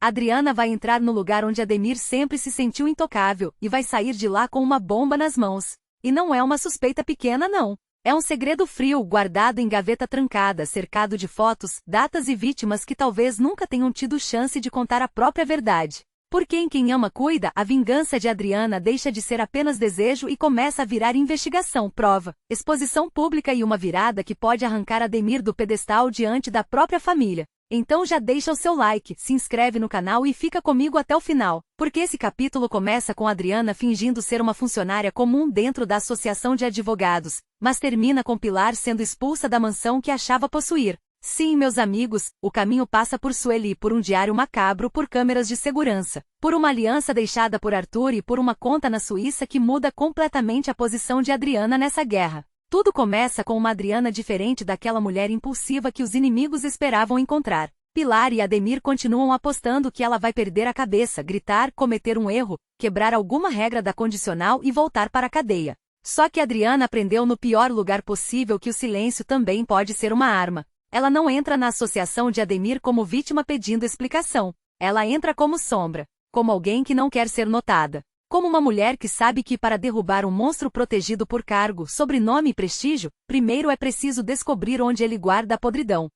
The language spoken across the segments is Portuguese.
Adriana vai entrar no lugar onde Ademir sempre se sentiu intocável e vai sair de lá com uma bomba nas mãos. E não é uma suspeita pequena não. É um segredo frio, guardado em gaveta trancada, cercado de fotos, datas e vítimas que talvez nunca tenham tido chance de contar a própria verdade. Porque em Quem Ama Cuida, a vingança de Adriana deixa de ser apenas desejo e começa a virar investigação, prova, exposição pública e uma virada que pode arrancar Ademir do pedestal diante da própria família. Então já deixa o seu like, se inscreve no canal e fica comigo até o final, porque esse capítulo começa com Adriana fingindo ser uma funcionária comum dentro da associação de advogados, mas termina com Pilar sendo expulsa da mansão que achava possuir. Sim, meus amigos, o caminho passa por Sueli, por um diário macabro, por câmeras de segurança, por uma aliança deixada por Arthur e por uma conta na Suíça que muda completamente a posição de Adriana nessa guerra. Tudo começa com uma Adriana diferente daquela mulher impulsiva que os inimigos esperavam encontrar. Pilar e Ademir continuam apostando que ela vai perder a cabeça, gritar, cometer um erro, quebrar alguma regra da condicional e voltar para a cadeia. Só que Adriana aprendeu no pior lugar possível que o silêncio também pode ser uma arma. Ela não entra na associação de Ademir como vítima pedindo explicação. Ela entra como sombra, como alguém que não quer ser notada. Como uma mulher que sabe que para derrubar um monstro protegido por cargo, sobrenome e prestígio, primeiro é preciso descobrir onde ele guarda a podridão.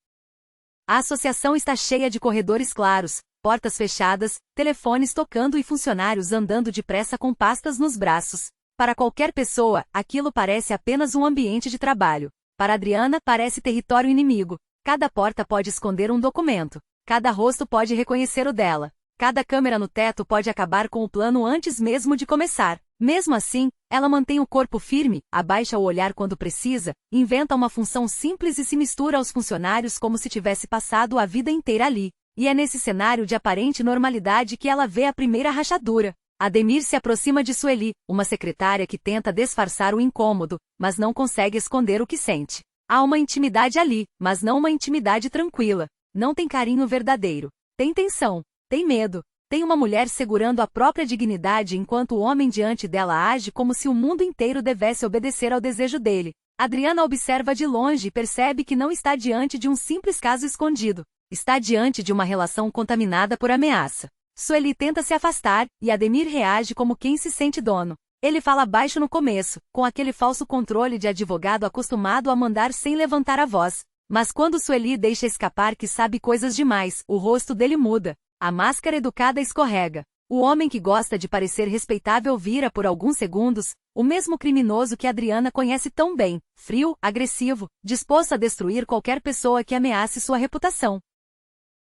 A associação está cheia de corredores claros, portas fechadas, telefones tocando e funcionários andando depressa com pastas nos braços. Para qualquer pessoa, aquilo parece apenas um ambiente de trabalho. Para Adriana, parece território inimigo. Cada porta pode esconder um documento. Cada rosto pode reconhecer o dela. Cada câmera no teto pode acabar com o plano antes mesmo de começar. Mesmo assim, ela mantém o corpo firme, abaixa o olhar quando precisa, inventa uma função simples e se mistura aos funcionários como se tivesse passado a vida inteira ali. E é nesse cenário de aparente normalidade que ela vê a primeira rachadura. Ademir se aproxima de Sueli, uma secretária que tenta disfarçar o incômodo, mas não consegue esconder o que sente. Há uma intimidade ali, mas não uma intimidade tranquila. Não tem carinho verdadeiro. Tem tensão. Tem medo. Tem uma mulher segurando a própria dignidade enquanto o homem diante dela age como se o mundo inteiro devesse obedecer ao desejo dele. Adriana observa de longe e percebe que não está diante de um simples caso escondido. Está diante de uma relação contaminada por ameaça. Sueli tenta se afastar, e Ademir reage como quem se sente dono. Ele fala baixo no começo, com aquele falso controle de advogado acostumado a mandar sem levantar a voz. Mas quando Sueli deixa escapar que sabe coisas demais, o rosto dele muda. A máscara educada escorrega. O homem que gosta de parecer respeitável vira por alguns segundos, o mesmo criminoso que Adriana conhece tão bem, frio, agressivo, disposto a destruir qualquer pessoa que ameace sua reputação.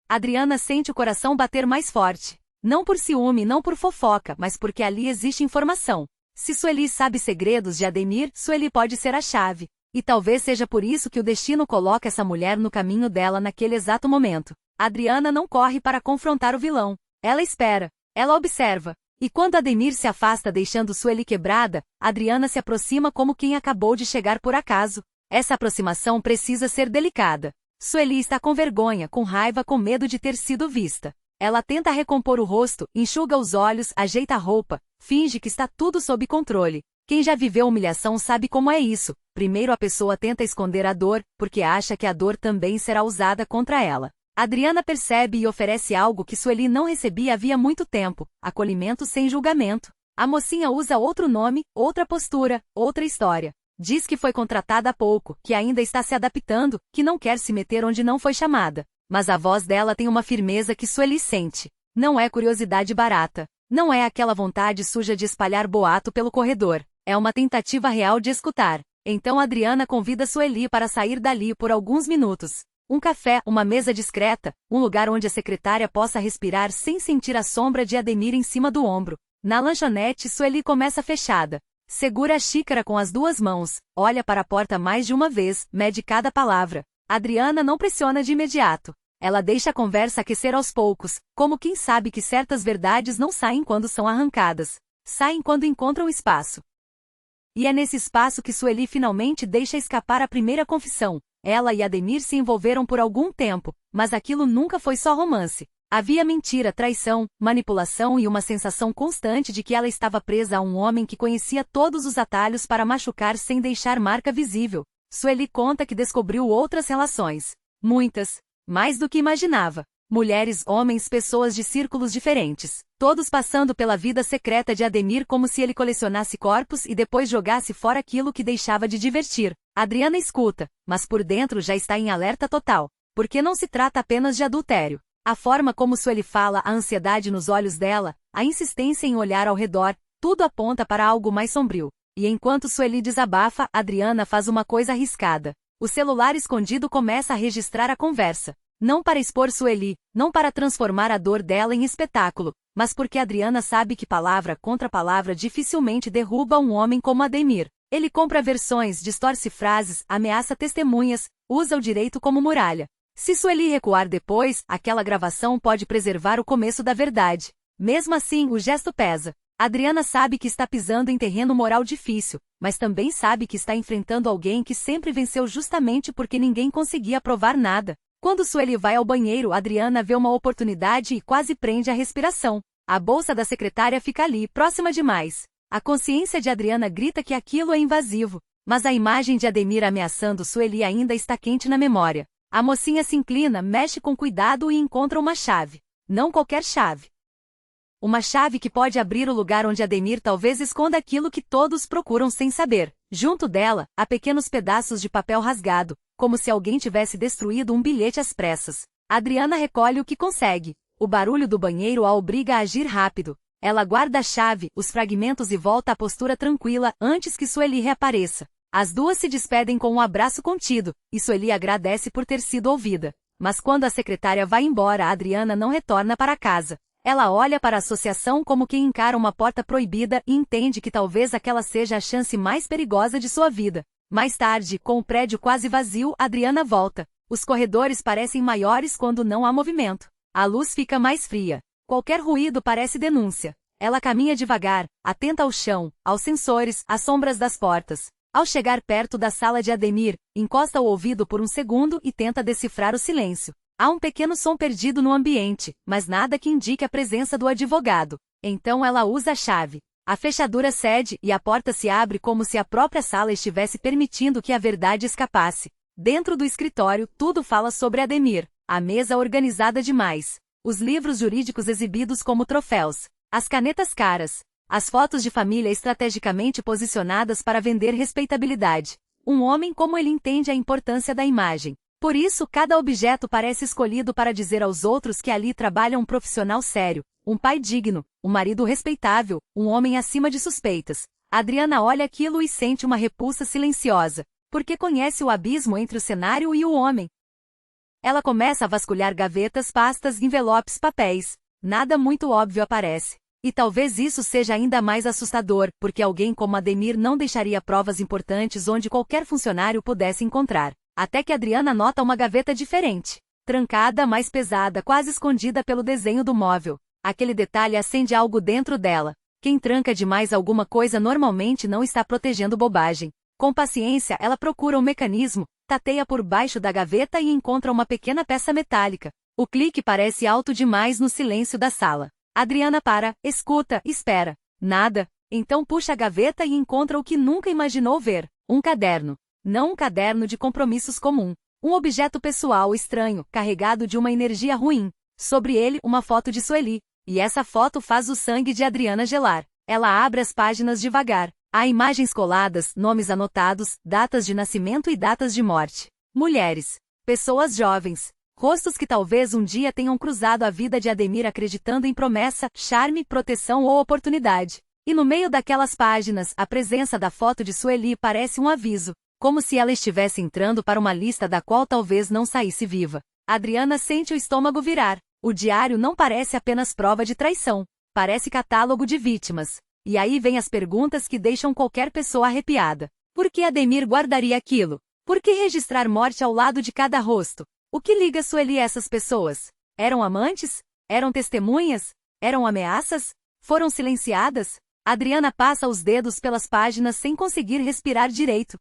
Adriana sente o coração bater mais forte. Não por ciúme, não por fofoca, mas porque ali existe informação. Se Sueli sabe segredos de Ademir, Sueli pode ser a chave. E talvez seja por isso que o destino coloca essa mulher no caminho dela naquele exato momento. Adriana não corre para confrontar o vilão. Ela espera. Ela observa. E quando Ademir se afasta deixando Sueli quebrada, Adriana se aproxima como quem acabou de chegar por acaso. Essa aproximação precisa ser delicada. Sueli está com vergonha, com raiva, com medo de ter sido vista. Ela tenta recompor o rosto, enxuga os olhos, ajeita a roupa, finge que está tudo sob controle. Quem já viveu humilhação sabe como é isso. Primeiro a pessoa tenta esconder a dor, porque acha que a dor também será usada contra ela. Adriana percebe e oferece algo que Sueli não recebia havia muito tempo: acolhimento sem julgamento. A mocinha usa outro nome, outra postura, outra história. Diz que foi contratada há pouco, que ainda está se adaptando, que não quer se meter onde não foi chamada. Mas a voz dela tem uma firmeza que Sueli sente. Não é curiosidade barata. Não é aquela vontade suja de espalhar boato pelo corredor. É uma tentativa real de escutar. Então Adriana convida Sueli para sair dali por alguns minutos. Um café, uma mesa discreta, um lugar onde a secretária possa respirar sem sentir a sombra de Ademir em cima do ombro. Na lanchonete, Sueli começa fechada. Segura a xícara com as duas mãos, olha para a porta mais de uma vez, mede cada palavra. Adriana não pressiona de imediato. Ela deixa a conversa aquecer aos poucos, como quem sabe que certas verdades não saem quando são arrancadas. Saem quando encontram espaço. E é nesse espaço que Sueli finalmente deixa escapar a primeira confissão. Ela e Ademir se envolveram por algum tempo, mas aquilo nunca foi só romance. Havia mentira, traição, manipulação e uma sensação constante de que ela estava presa a um homem que conhecia todos os atalhos para machucar sem deixar marca visível. Sueli conta que descobriu outras relações. Muitas. Mais do que imaginava. Mulheres, homens, pessoas de círculos diferentes. Todos passando pela vida secreta de Ademir como se ele colecionasse corpos e depois jogasse fora aquilo que deixava de divertir. Adriana escuta, mas por dentro já está em alerta total. Porque não se trata apenas de adultério. A forma como Sueli fala, a ansiedade nos olhos dela, a insistência em olhar ao redor, tudo aponta para algo mais sombrio. E enquanto Sueli desabafa, Adriana faz uma coisa arriscada. O celular escondido começa a registrar a conversa. Não para expor Sueli, não para transformar a dor dela em espetáculo, mas porque Adriana sabe que palavra contra palavra dificilmente derruba um homem como Ademir. Ele compra versões, distorce frases, ameaça testemunhas, usa o direito como muralha. Se Sueli recuar depois, aquela gravação pode preservar o começo da verdade. Mesmo assim, o gesto pesa. Adriana sabe que está pisando em terreno moral difícil, mas também sabe que está enfrentando alguém que sempre venceu justamente porque ninguém conseguia provar nada. Quando Sueli vai ao banheiro, Adriana vê uma oportunidade e quase prende a respiração. A bolsa da secretária fica ali, próxima demais. A consciência de Adriana grita que aquilo é invasivo, mas a imagem de Ademir ameaçando Sueli ainda está quente na memória. A mocinha se inclina, mexe com cuidado e encontra uma chave. Não qualquer chave. Uma chave que pode abrir o lugar onde Ademir talvez esconda aquilo que todos procuram sem saber. Junto dela, há pequenos pedaços de papel rasgado, como se alguém tivesse destruído um bilhete às pressas. Adriana recolhe o que consegue. O barulho do banheiro a obriga a agir rápido. Ela guarda a chave, os fragmentos e volta à postura tranquila antes que Sueli reapareça. As duas se despedem com um abraço contido, e Sueli agradece por ter sido ouvida. Mas quando a secretária vai embora, Adriana não retorna para casa. Ela olha para a associação como quem encara uma porta proibida e entende que talvez aquela seja a chance mais perigosa de sua vida. Mais tarde, com o prédio quase vazio, Adriana volta. Os corredores parecem maiores quando não há movimento. A luz fica mais fria. Qualquer ruído parece denúncia. Ela caminha devagar, atenta ao chão, aos sensores, às sombras das portas. Ao chegar perto da sala de Ademir, encosta o ouvido por um segundo e tenta decifrar o silêncio. Há um pequeno som perdido no ambiente, mas nada que indique a presença do advogado. Então ela usa a chave. A fechadura cede e a porta se abre como se a própria sala estivesse permitindo que a verdade escapasse. Dentro do escritório, tudo fala sobre Ademir. A mesa organizada demais. Os livros jurídicos exibidos como troféus. As canetas caras. As fotos de família estrategicamente posicionadas para vender respeitabilidade. Um homem como ele entende a importância da imagem. Por isso, cada objeto parece escolhido para dizer aos outros que ali trabalha um profissional sério, um pai digno, um marido respeitável, um homem acima de suspeitas. Adriana olha aquilo e sente uma repulsa silenciosa, porque conhece o abismo entre o cenário e o homem. Ela começa a vasculhar gavetas, pastas, envelopes, papéis. Nada muito óbvio aparece. E talvez isso seja ainda mais assustador, porque alguém como Ademir não deixaria provas importantes onde qualquer funcionário pudesse encontrar. Até que Adriana nota uma gaveta diferente. Trancada, mais pesada, quase escondida pelo desenho do móvel. Aquele detalhe acende algo dentro dela. Quem tranca demais alguma coisa normalmente não está protegendo bobagem. Com paciência, ela procura um mecanismo, tateia por baixo da gaveta e encontra uma pequena peça metálica. O clique parece alto demais no silêncio da sala. Adriana para, escuta, espera. Nada. Então puxa a gaveta e encontra o que nunca imaginou ver. Um caderno. Não um caderno de compromissos comum. Um objeto pessoal estranho, carregado de uma energia ruim. Sobre ele, uma foto de Sueli. E essa foto faz o sangue de Adriana gelar. Ela abre as páginas devagar. Há imagens coladas, nomes anotados, datas de nascimento e datas de morte. Mulheres. Pessoas jovens. Rostos que talvez um dia tenham cruzado a vida de Ademir acreditando em promessa, charme, proteção ou oportunidade. E no meio daquelas páginas, a presença da foto de Sueli parece um aviso. Como se ela estivesse entrando para uma lista da qual talvez não saísse viva. Adriana sente o estômago virar. O diário não parece apenas prova de traição. Parece catálogo de vítimas. E aí vem as perguntas que deixam qualquer pessoa arrepiada. Por que Ademir guardaria aquilo? Por que registrar morte ao lado de cada rosto? O que liga Sueli a essas pessoas? Eram amantes? Eram testemunhas? Eram ameaças? Foram silenciadas? Adriana passa os dedos pelas páginas sem conseguir respirar direito.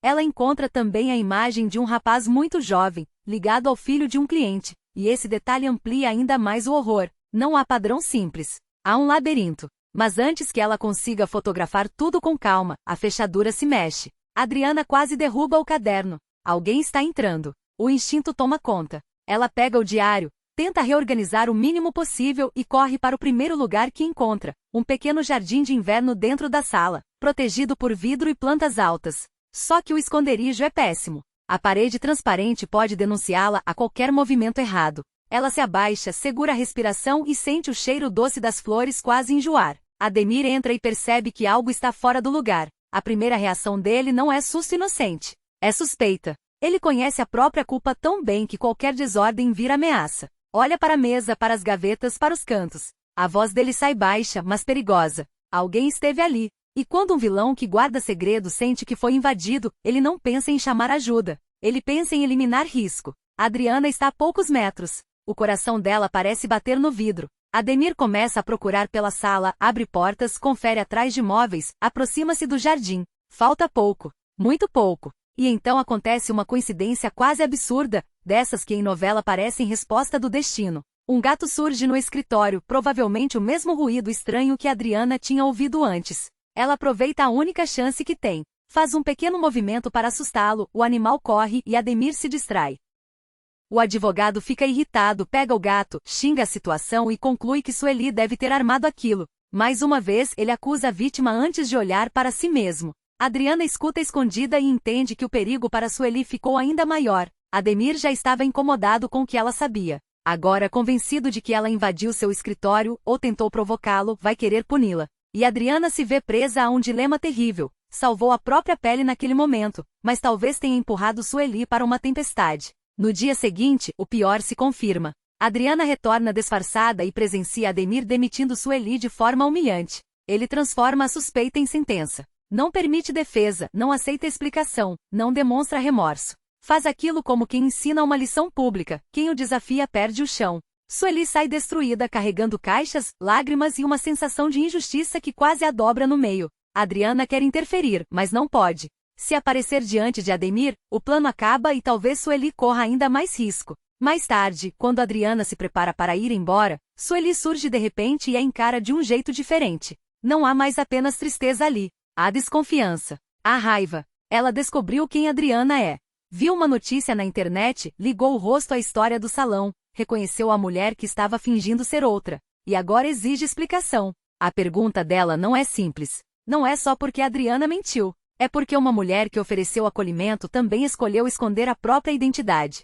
Ela encontra também a imagem de um rapaz muito jovem, ligado ao filho de um cliente, e esse detalhe amplia ainda mais o horror. Não há padrão simples. Há um labirinto. Mas antes que ela consiga fotografar tudo com calma, a fechadura se mexe. Adriana quase derruba o caderno. Alguém está entrando. O instinto toma conta. Ela pega o diário, Tenta reorganizar o mínimo possível e corre para o primeiro lugar que encontra, um pequeno jardim de inverno dentro da sala, protegido por vidro e plantas altas. Só que o esconderijo é péssimo. A parede transparente pode denunciá-la a qualquer movimento errado. Ela se abaixa, segura a respiração e sente o cheiro doce das flores quase enjoar. Ademir entra e percebe que algo está fora do lugar. A primeira reação dele não é susto inocente. É suspeita. Ele conhece a própria culpa tão bem que qualquer desordem vira ameaça. Olha para a mesa, para as gavetas, para os cantos. A voz dele sai baixa, mas perigosa. Alguém esteve ali. E quando um vilão que guarda segredo sente que foi invadido, ele não pensa em chamar ajuda. Ele pensa em eliminar risco. Adriana está a poucos metros. O coração dela parece bater no vidro. Ademir começa a procurar pela sala, abre portas, confere atrás de móveis, aproxima-se do jardim. Falta pouco. Muito pouco. E então acontece uma coincidência quase absurda, dessas que em novela parecem resposta do destino. Um gato surge no escritório, provavelmente o mesmo ruído estranho que Adriana tinha ouvido antes. Ela aproveita a única chance que tem. Faz um pequeno movimento para assustá-lo, o animal corre e Ademir se distrai. O advogado fica irritado, pega o gato, xinga a situação e conclui que Sueli deve ter armado aquilo. Mais uma vez, ele acusa a vítima antes de olhar para si mesmo. Adriana escuta escondida e entende que o perigo para Sueli ficou ainda maior. Ademir já estava incomodado com o que ela sabia. Agora, convencido de que ela invadiu seu escritório ou tentou provocá-lo, vai querer puni-la. E Adriana se vê presa a um dilema terrível. Salvou a própria pele naquele momento, mas talvez tenha empurrado Sueli para uma tempestade. No dia seguinte, o pior se confirma. Adriana retorna disfarçada e presencia Ademir demitindo Sueli de forma humilhante. Ele transforma a suspeita em sentença. Não permite defesa, não aceita explicação, não demonstra remorso. Faz aquilo como quem ensina uma lição pública, quem o desafia perde o chão. Sueli sai destruída carregando caixas, lágrimas e uma sensação de injustiça que quase a dobra no meio. Adriana quer interferir, mas não pode. Se aparecer diante de Ademir, o plano acaba e talvez Sueli corra ainda mais risco. Mais tarde, quando Adriana se prepara para ir embora, Sueli surge de repente e a encara de um jeito diferente. Não há mais apenas tristeza ali. Há desconfiança. Há raiva. Ela descobriu quem Adriana é. Viu uma notícia na internet, ligou o rosto à história do salão, reconheceu a mulher que estava fingindo ser outra. E agora exige explicação. A pergunta dela não é simples. Não é só porque Adriana mentiu. É porque uma mulher que ofereceu acolhimento também escolheu esconder a própria identidade.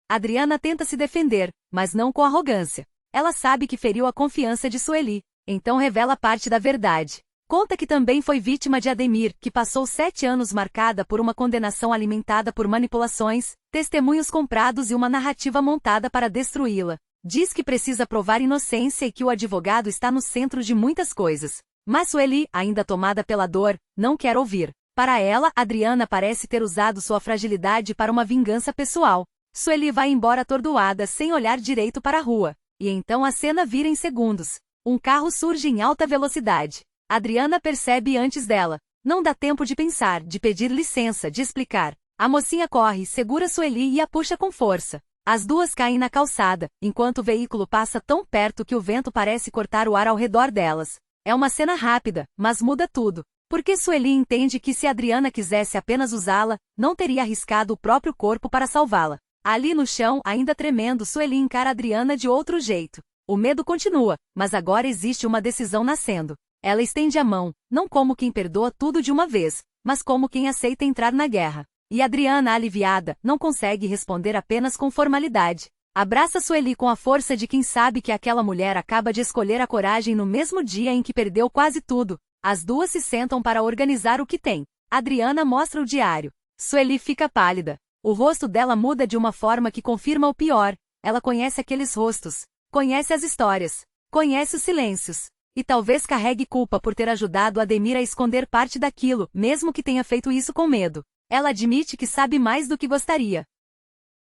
Adriana tenta se defender, mas não com arrogância. Ela sabe que feriu a confiança de Sueli, então revela parte da verdade. Conta que também foi vítima de Ademir, que passou 7 anos marcada por uma condenação alimentada por manipulações, testemunhos comprados e uma narrativa montada para destruí-la. Diz que precisa provar inocência e que o advogado está no centro de muitas coisas. Mas Sueli, ainda tomada pela dor, não quer ouvir. Para ela, Adriana parece ter usado sua fragilidade para uma vingança pessoal. Sueli vai embora atordoada, sem olhar direito para a rua. E então a cena vira em segundos. Um carro surge em alta velocidade. Adriana percebe antes dela. Não dá tempo de pensar, de pedir licença, de explicar. A mocinha corre, segura Sueli e a puxa com força. As duas caem na calçada, enquanto o veículo passa tão perto que o vento parece cortar o ar ao redor delas. É uma cena rápida, mas muda tudo. Porque Sueli entende que se Adriana quisesse apenas usá-la, não teria arriscado o próprio corpo para salvá-la. Ali no chão, ainda tremendo, Sueli encara Adriana de outro jeito. O medo continua, mas agora existe uma decisão nascendo. Ela estende a mão, não como quem perdoa tudo de uma vez, mas como quem aceita entrar na guerra. E Adriana, aliviada, não consegue responder apenas com formalidade. Abraça Sueli com a força de quem sabe que aquela mulher acaba de escolher a coragem no mesmo dia em que perdeu quase tudo. As duas se sentam para organizar o que tem. Adriana mostra o diário. Sueli fica pálida. O rosto dela muda de uma forma que confirma o pior. Ela conhece aqueles rostos. Conhece as histórias. Conhece os silêncios. E talvez carregue culpa por ter ajudado Ademir a esconder parte daquilo, mesmo que tenha feito isso com medo. Ela admite que sabe mais do que gostaria.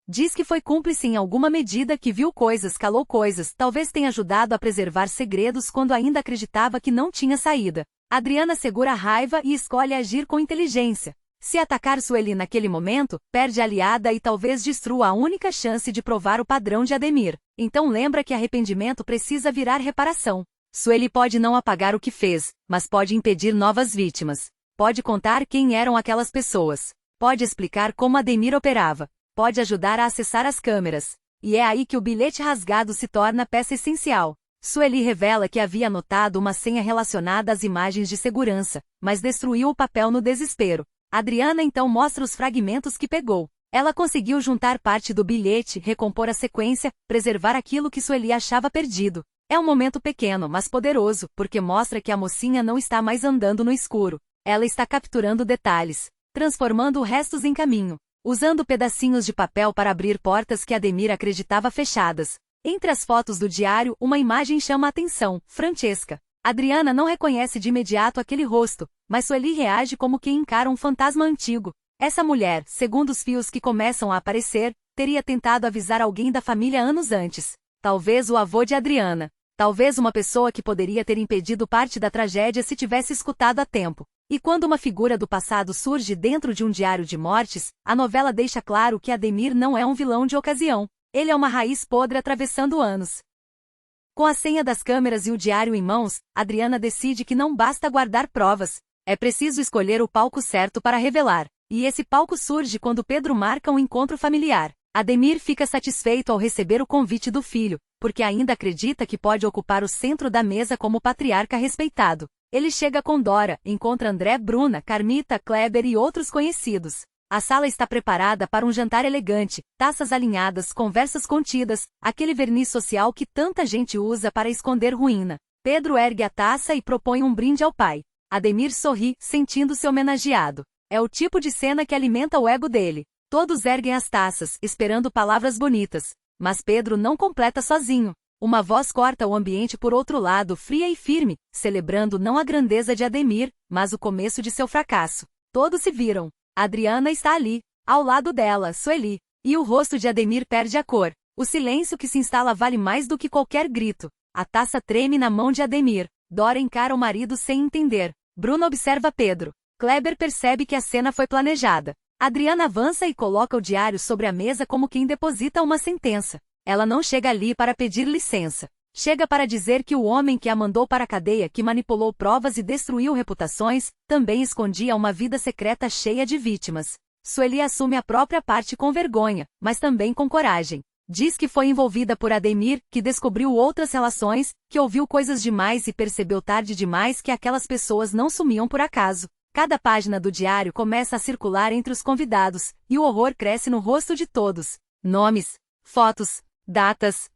Diz que foi cúmplice em alguma medida, que viu coisas, calou coisas, talvez tenha ajudado a preservar segredos quando ainda acreditava que não tinha saída. Adriana segura a raiva e escolhe agir com inteligência. Se atacar Sueli naquele momento, perde a aliada e talvez destrua a única chance de provar o padrão de Ademir. Então lembra que arrependimento precisa virar reparação. Sueli pode não apagar o que fez, mas pode impedir novas vítimas. Pode contar quem eram aquelas pessoas. Pode explicar como Ademir operava. Pode ajudar a acessar as câmeras. E é aí que o bilhete rasgado se torna peça essencial. Sueli revela que havia anotado uma senha relacionada às imagens de segurança, mas destruiu o papel no desespero. Adriana então mostra os fragmentos que pegou. Ela conseguiu juntar parte do bilhete, recompor a sequência, preservar aquilo que Sueli achava perdido. É um momento pequeno, mas poderoso, porque mostra que a mocinha não está mais andando no escuro. Ela está capturando detalhes, transformando restos em caminho, usando pedacinhos de papel para abrir portas que Ademir acreditava fechadas. Entre as fotos do diário, uma imagem chama a atenção: Francesca. Adriana não reconhece de imediato aquele rosto, mas Sueli reage como quem encara um fantasma antigo. Essa mulher, segundo os fios que começam a aparecer, teria tentado avisar alguém da família anos antes. Talvez o avô de Adriana. Talvez uma pessoa que poderia ter impedido parte da tragédia se tivesse escutado a tempo. E quando uma figura do passado surge dentro de um diário de mortes, a novela deixa claro que Ademir não é um vilão de ocasião. Ele é uma raiz podre atravessando anos. Com a senha das câmeras e o diário em mãos, Adriana decide que não basta guardar provas. É preciso escolher o palco certo para revelar. E esse palco surge quando Pedro marca um encontro familiar. Ademir fica satisfeito ao receber o convite do filho, porque ainda acredita que pode ocupar o centro da mesa como patriarca respeitado. Ele chega com Dora, encontra André, Bruna, Carmita, Kleber e outros conhecidos. A sala está preparada para um jantar elegante, taças alinhadas, conversas contidas, aquele verniz social que tanta gente usa para esconder ruína. Pedro ergue a taça e propõe um brinde ao pai. Ademir sorri, sentindo-se homenageado. É o tipo de cena que alimenta o ego dele. Todos erguem as taças, esperando palavras bonitas. Mas Pedro não completa sozinho. Uma voz corta o ambiente por outro lado, fria e firme, celebrando não a grandeza de Ademir, mas o começo de seu fracasso. Todos se viram. Adriana está ali, ao lado dela, Sueli. E o rosto de Ademir perde a cor. O silêncio que se instala vale mais do que qualquer grito. A taça treme na mão de Ademir. Dora encara o marido sem entender. Bruna observa Pedro. Kleber percebe que a cena foi planejada. Adriana avança e coloca o diário sobre a mesa como quem deposita uma sentença. Ela não chega ali para pedir licença. Chega para dizer que o homem que a mandou para a cadeia, que manipulou provas e destruiu reputações, também escondia uma vida secreta cheia de vítimas. Sueli assume a própria parte com vergonha, mas também com coragem. Diz que foi envolvida por Ademir, que descobriu outras relações, que ouviu coisas demais e percebeu tarde demais que aquelas pessoas não sumiam por acaso. Cada página do diário começa a circular entre os convidados, e o horror cresce no rosto de todos. Nomes, fotos, datas.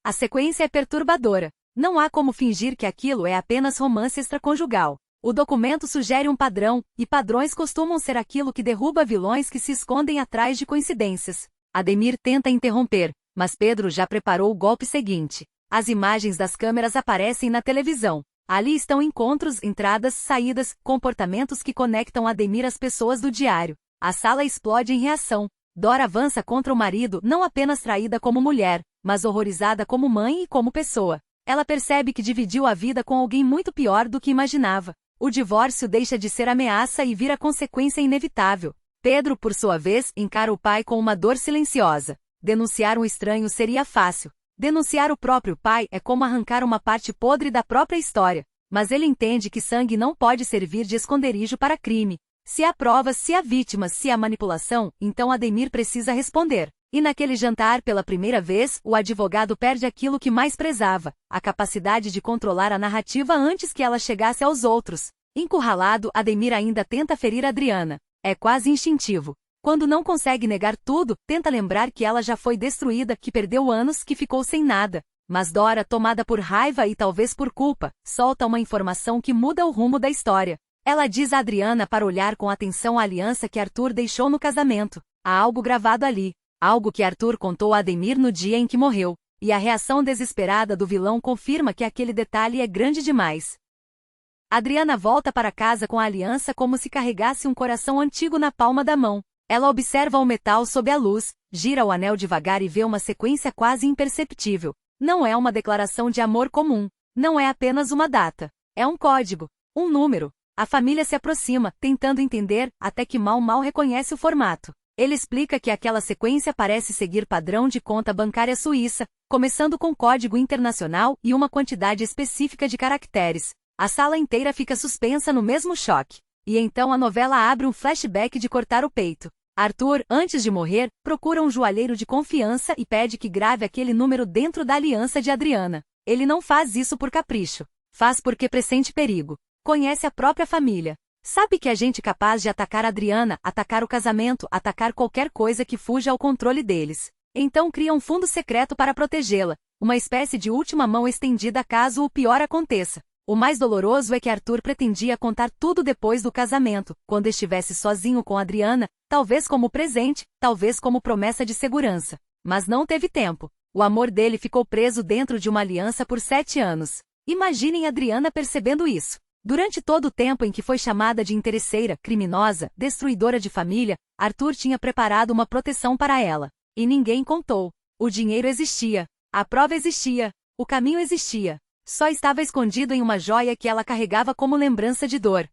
A sequência é perturbadora. Não há como fingir que aquilo é apenas romance extraconjugal. O documento sugere um padrão, e padrões costumam ser aquilo que derruba vilões que se escondem atrás de coincidências. Ademir tenta interromper, mas Pedro já preparou o golpe seguinte. As imagens das câmeras aparecem na televisão. Ali estão encontros, entradas, saídas, comportamentos que conectam Ademir às pessoas do diário. A sala explode em reação. Dora avança contra o marido, não apenas traída como mulher, mas horrorizada como mãe e como pessoa. Ela percebe que dividiu a vida com alguém muito pior do que imaginava. O divórcio deixa de ser ameaça e vira consequência inevitável. Pedro, por sua vez, encara o pai com uma dor silenciosa. Denunciar um estranho seria fácil. Denunciar o próprio pai é como arrancar uma parte podre da própria história. Mas ele entende que sangue não pode servir de esconderijo para crime. Se há provas, se há vítimas, se há manipulação, então Ademir precisa responder. E naquele jantar, pela primeira vez, o advogado perde aquilo que mais prezava, a capacidade de controlar a narrativa antes que ela chegasse aos outros. Encurralado, Ademir ainda tenta ferir Adriana. É quase instintivo. Quando não consegue negar tudo, tenta lembrar que ela já foi destruída, que perdeu anos, que ficou sem nada. Mas Dora, tomada por raiva e talvez por culpa, solta uma informação que muda o rumo da história. Ela diz a Adriana para olhar com atenção a aliança que Arthur deixou no casamento. Há algo gravado ali. Algo que Arthur contou a Ademir no dia em que morreu. E a reação desesperada do vilão confirma que aquele detalhe é grande demais. Adriana volta para casa com a aliança como se carregasse um coração antigo na palma da mão. Ela observa o metal sob a luz, gira o anel devagar e vê uma sequência quase imperceptível. Não é uma declaração de amor comum. Não é apenas uma data. É um código. Um número. A família se aproxima, tentando entender, até que mal reconhece o formato. Ele explica que aquela sequência parece seguir padrão de conta bancária suíça, começando com código internacional e uma quantidade específica de caracteres. A sala inteira fica suspensa no mesmo choque. E então a novela abre um flashback de cortar o peito. Arthur, antes de morrer, procura um joalheiro de confiança e pede que grave aquele número dentro da aliança de Adriana. Ele não faz isso por capricho. Faz porque pressente perigo. Conhece a própria família. Sabe que é gente capaz de atacar Adriana, atacar o casamento, atacar qualquer coisa que fuja ao controle deles. Então cria um fundo secreto para protegê-la, uma espécie de última mão estendida caso o pior aconteça. O mais doloroso é que Arthur pretendia contar tudo depois do casamento, quando estivesse sozinho com Adriana, talvez como presente, talvez como promessa de segurança. Mas não teve tempo. O amor dele ficou preso dentro de uma aliança por 7 anos. Imaginem Adriana percebendo isso. Durante todo o tempo em que foi chamada de interesseira, criminosa, destruidora de família, Arthur tinha preparado uma proteção para ela. E ninguém contou. O dinheiro existia. A prova existia. O caminho existia. Só estava escondido em uma joia que ela carregava como lembrança de dor.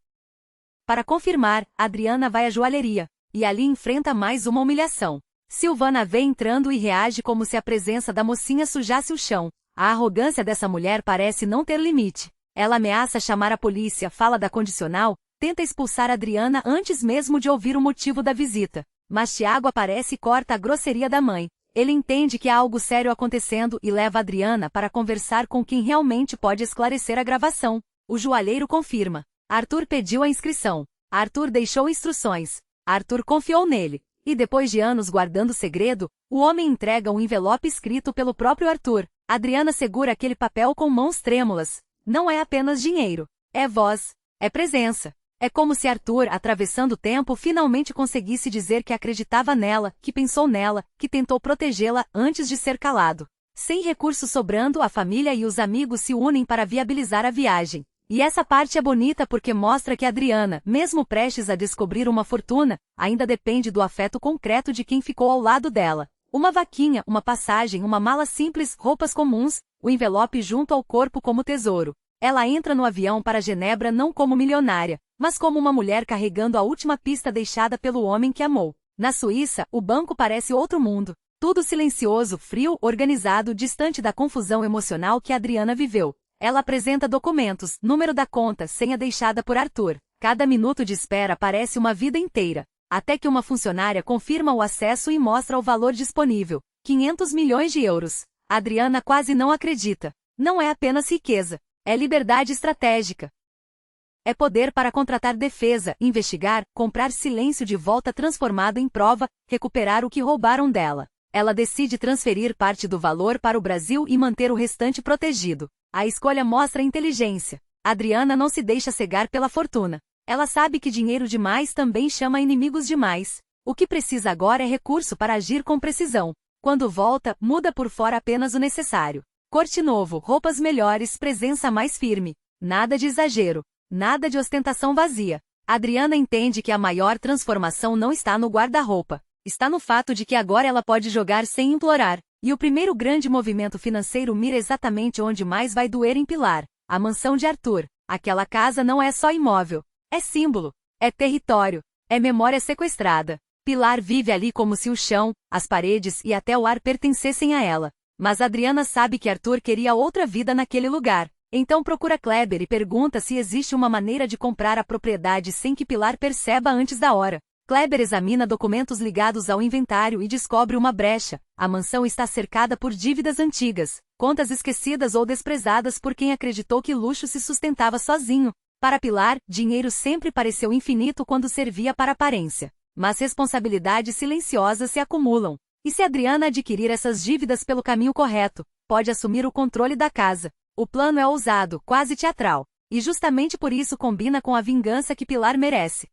Para confirmar, Adriana vai à joalheria, e ali enfrenta mais uma humilhação. Silvana a vê entrando e reage como se a presença da mocinha sujasse o chão. A arrogância dessa mulher parece não ter limite. Ela ameaça chamar a polícia, fala da condicional, tenta expulsar Adriana antes mesmo de ouvir o motivo da visita. Mas Tiago aparece e corta a grosseria da mãe. Ele entende que há algo sério acontecendo e leva Adriana para conversar com quem realmente pode esclarecer a gravação. O joalheiro confirma. Arthur pediu a inscrição. Arthur deixou instruções. Arthur confiou nele. E depois de anos guardando o segredo, o homem entrega um envelope escrito pelo próprio Arthur. Adriana segura aquele papel com mãos trêmulas. Não é apenas dinheiro. É voz. É presença. É como se Arthur, atravessando o tempo, finalmente conseguisse dizer que acreditava nela, que pensou nela, que tentou protegê-la antes de ser calado. Sem recursos sobrando, a família e os amigos se unem para viabilizar a viagem. E essa parte é bonita porque mostra que Adriana, mesmo prestes a descobrir uma fortuna, ainda depende do afeto concreto de quem ficou ao lado dela. Uma vaquinha, uma passagem, uma mala simples, roupas comuns, o envelope junto ao corpo como tesouro. Ela entra no avião para Genebra não como milionária, mas como uma mulher carregando a última pista deixada pelo homem que amou. Na Suíça, o banco parece outro mundo. Tudo silencioso, frio, organizado, distante da confusão emocional que Adriana viveu. Ela apresenta documentos, número da conta, senha deixada por Arthur. Cada minuto de espera parece uma vida inteira. Até que uma funcionária confirma o acesso e mostra o valor disponível. 500 milhões de euros. Adriana quase não acredita. Não é apenas riqueza. É liberdade estratégica. É poder para contratar defesa, investigar, comprar silêncio de volta transformado em prova, recuperar o que roubaram dela. Ela decide transferir parte do valor para o Brasil e manter o restante protegido. A escolha mostra inteligência. Adriana não se deixa cegar pela fortuna. Ela sabe que dinheiro demais também chama inimigos demais. O que precisa agora é recurso para agir com precisão. Quando volta, muda por fora apenas o necessário. Corte novo, roupas melhores, presença mais firme. Nada de exagero. Nada de ostentação vazia. Adriana entende que a maior transformação não está no guarda-roupa. Está no fato de que agora ela pode jogar sem implorar. E o primeiro grande movimento financeiro mira exatamente onde mais vai doer em Pilar. A mansão de Arthur. Aquela casa não é só imóvel. É símbolo. É território. É memória sequestrada. Pilar vive ali como se o chão, as paredes e até o ar pertencessem a ela. Mas Adriana sabe que Arthur queria outra vida naquele lugar. Então procura Kleber e pergunta se existe uma maneira de comprar a propriedade sem que Pilar perceba antes da hora. Kleber examina documentos ligados ao inventário e descobre uma brecha. A mansão está cercada por dívidas antigas, contas esquecidas ou desprezadas por quem acreditou que luxo se sustentava sozinho. Para Pilar, dinheiro sempre pareceu infinito quando servia para aparência. Mas responsabilidades silenciosas se acumulam. E se Adriana adquirir essas dívidas pelo caminho correto, pode assumir o controle da casa. O plano é ousado, quase teatral. E justamente por isso combina com a vingança que Pilar merece.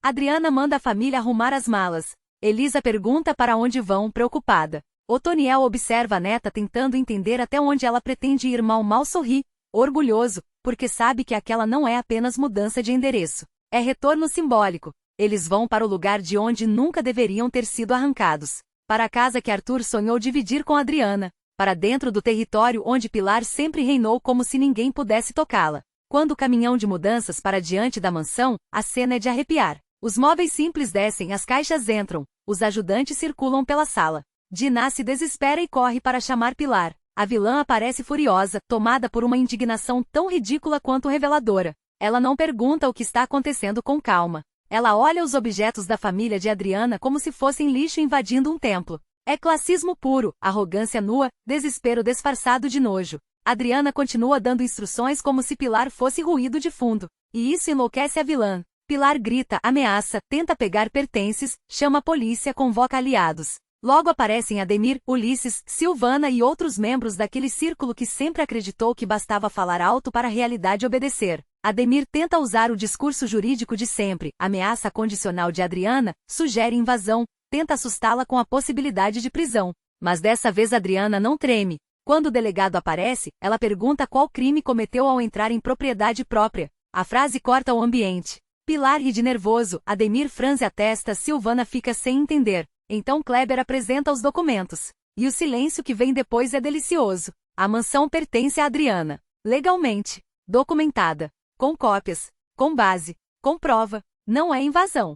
Adriana manda a família arrumar as malas. Elisa pergunta para onde vão, preocupada. Otoniel observa a neta tentando entender até onde ela pretende ir. Mal sorri, orgulhoso, porque sabe que aquela não é apenas mudança de endereço. É retorno simbólico. Eles vão para o lugar de onde nunca deveriam ter sido arrancados. Para a casa que Arthur sonhou dividir com Adriana. Para dentro do território onde Pilar sempre reinou como se ninguém pudesse tocá-la. Quando o caminhão de mudanças para diante da mansão, a cena é de arrepiar. Os móveis simples descem, as caixas entram, os ajudantes circulam pela sala. Dinah se desespera e corre para chamar Pilar. A vilã aparece furiosa, tomada por uma indignação tão ridícula quanto reveladora. Ela não pergunta o que está acontecendo com calma. Ela olha os objetos da família de Adriana como se fossem lixo invadindo um templo. É classismo puro, arrogância nua, desespero disfarçado de nojo. Adriana continua dando instruções como se Pilar fosse ruído de fundo. E isso enlouquece a vilã. Pilar grita, ameaça, tenta pegar pertences, chama a polícia, convoca aliados. Logo aparecem Ademir, Ulisses, Silvana e outros membros daquele círculo que sempre acreditou que bastava falar alto para a realidade obedecer. Ademir tenta usar o discurso jurídico de sempre, ameaça condicional de Adriana, sugere invasão, tenta assustá-la com a possibilidade de prisão. Mas dessa vez Adriana não treme. Quando o delegado aparece, ela pergunta qual crime cometeu ao entrar em propriedade própria. A frase corta o ambiente. Pilar ri de nervoso, Ademir franze a testa, Silvana fica sem entender. Então Kleber apresenta os documentos. E o silêncio que vem depois é delicioso. A mansão pertence a Adriana. Legalmente. Documentada. Com cópias. Com base. Com prova. Não é invasão.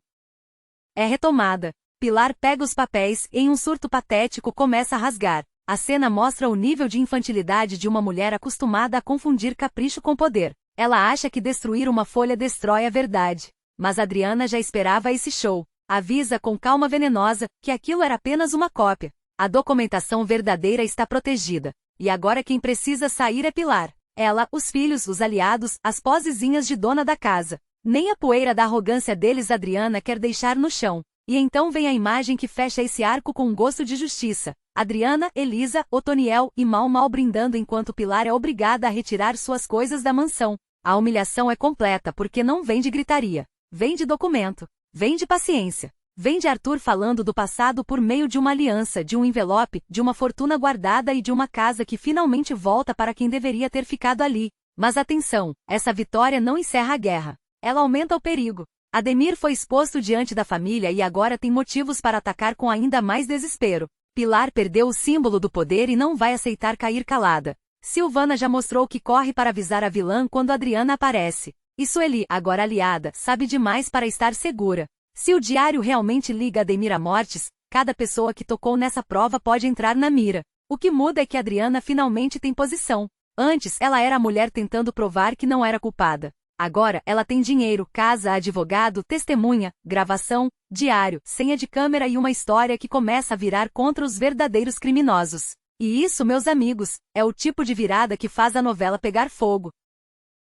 É retomada. Pilar pega os papéis e em um surto patético começa a rasgar. A cena mostra o nível de infantilidade de uma mulher acostumada a confundir capricho com poder. Ela acha que destruir uma folha destrói a verdade. Mas Adriana já esperava esse show. Avisa com calma venenosa que aquilo era apenas uma cópia. A documentação verdadeira está protegida. E agora quem precisa sair é Pilar. Ela, os filhos, os aliados, as posezinhas de dona da casa. Nem a poeira da arrogância deles Adriana quer deixar no chão. E então vem a imagem que fecha esse arco com um gosto de justiça. Adriana, Elisa, Otoniel e Mal brindando enquanto Pilar é obrigada a retirar suas coisas da mansão. A humilhação é completa porque não vem de gritaria. Vem de documento. Vem de paciência. Vem de Arthur falando do passado por meio de uma aliança, de um envelope, de uma fortuna guardada e de uma casa que finalmente volta para quem deveria ter ficado ali. Mas atenção, essa vitória não encerra a guerra. Ela aumenta o perigo. Ademir foi exposto diante da família e agora tem motivos para atacar com ainda mais desespero. Pilar perdeu o símbolo do poder e não vai aceitar cair calada. Silvana já mostrou que corre para avisar a vilã quando Adriana aparece. E Sueli, agora aliada, sabe demais para estar segura. Se o diário realmente liga Ademir a mortes, cada pessoa que tocou nessa prova pode entrar na mira. O que muda é que Adriana finalmente tem posição. Antes, ela era a mulher tentando provar que não era culpada. Agora, ela tem dinheiro, casa, advogado, testemunha, gravação, diário, senha de câmera e uma história que começa a virar contra os verdadeiros criminosos. E isso, meus amigos, é o tipo de virada que faz a novela pegar fogo.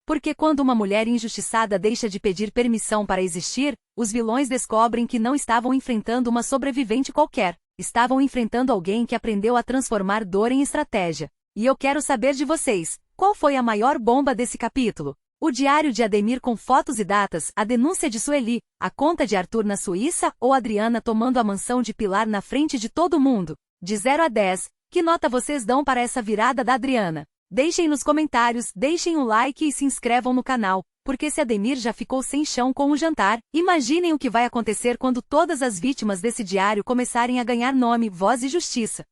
Porque quando uma mulher injustiçada deixa de pedir permissão para existir, os vilões descobrem que não estavam enfrentando uma sobrevivente qualquer, estavam enfrentando alguém que aprendeu a transformar dor em estratégia. E eu quero saber de vocês, qual foi a maior bomba desse capítulo? O diário de Ademir com fotos e datas, a denúncia de Sueli, a conta de Arthur na Suíça ou Adriana tomando a mansão de Pilar na frente de todo mundo? De 0 a 10, que nota vocês dão para essa virada da Adriana? Deixem nos comentários, deixem um like e se inscrevam no canal, porque se Ademir já ficou sem chão com o jantar, imaginem o que vai acontecer quando todas as vítimas desse diário começarem a ganhar nome, voz e justiça.